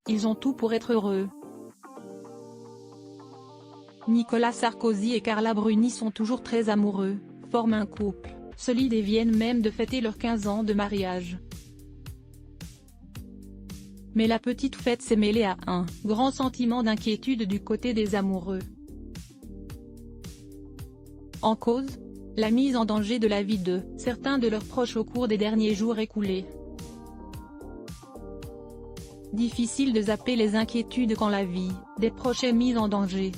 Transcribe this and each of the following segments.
Ils ont tout pour être heureux. Nicolas Sarkozy et Carla Bruni sont toujours très amoureux, forment un couple solide et viennent même de fêter leurs 15 ans de mariage. Mais la petite fête s'est mêlée à un grand sentiment d'inquiétude du côté des amoureux. En cause, la mise en danger de la vie de certains de leurs proches au cours des derniers jours écoulés. Difficile de zapper les inquiétudes quand la vie des proches est mise en danger.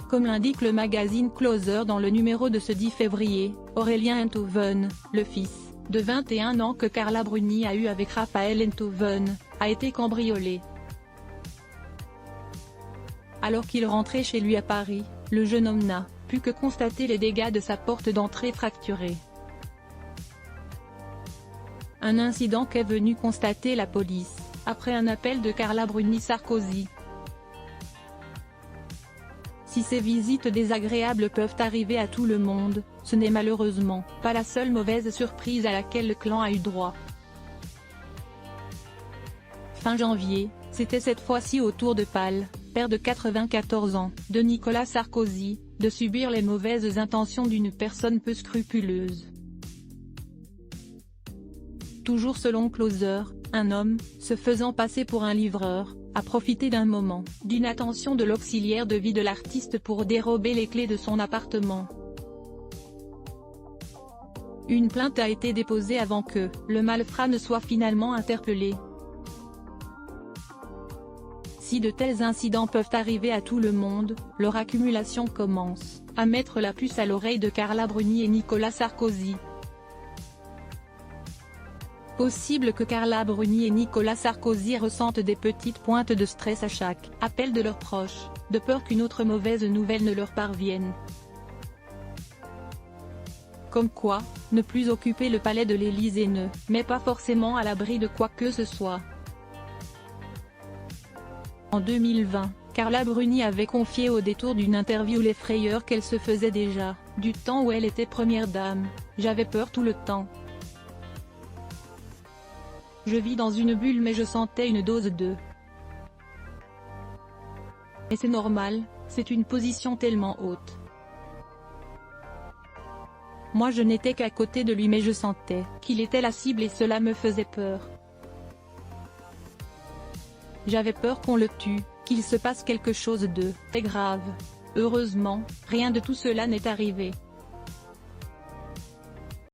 Comme l'indique le magazine Closer dans le numéro de ce 10 février, Aurélien Enthoven, le fils de 21 ans que Carla Bruni a eu avec Raphaël Enthoven, a été cambriolé. Alors qu'il rentrait chez lui à Paris, le jeune homme n'a pu que constater les dégâts de sa porte d'entrée fracturée. Un incident qu'est venue constater la police, après un appel de Carla Bruni Sarkozy. Si ces visites désagréables peuvent arriver à tout le monde, ce n'est malheureusement pas la seule mauvaise surprise à laquelle le clan a eu droit. Fin janvier, c'était cette fois-ci au tour de Paul, père de 94 ans, de Nicolas Sarkozy, de subir les mauvaises intentions d'une personne peu scrupuleuse. Toujours selon Closer, un homme, se faisant passer pour un livreur, a profité d'un moment d'inattention de l'auxiliaire de vie de l'artiste pour dérober les clés de son appartement. Une plainte a été déposée avant que le malfrat ne soit finalement interpellé. Si de tels incidents peuvent arriver à tout le monde, leur accumulation commence à mettre la puce à l'oreille de Carla Bruni et Nicolas Sarkozy. Possible que Carla Bruni et Nicolas Sarkozy ressentent des petites pointes de stress à chaque appel de leurs proches, de peur qu'une autre mauvaise nouvelle ne leur parvienne. Comme quoi, ne plus occuper le palais de l'Élysée ne met pas forcément à l'abri de quoi que ce soit. En 2020, Carla Bruni avait confié au détour d'une interview les frayeurs qu'elle se faisait déjà, du temps où elle était première dame. « J'avais peur tout le temps. Je vis dans une bulle mais je sentais une dose de... Et c'est normal, c'est une position tellement haute. Moi je n'étais qu'à côté de lui mais je sentais qu'il était la cible et cela me faisait peur. J'avais peur qu'on le tue, qu'il se passe quelque chose de très grave. Heureusement, rien de tout cela n'est arrivé.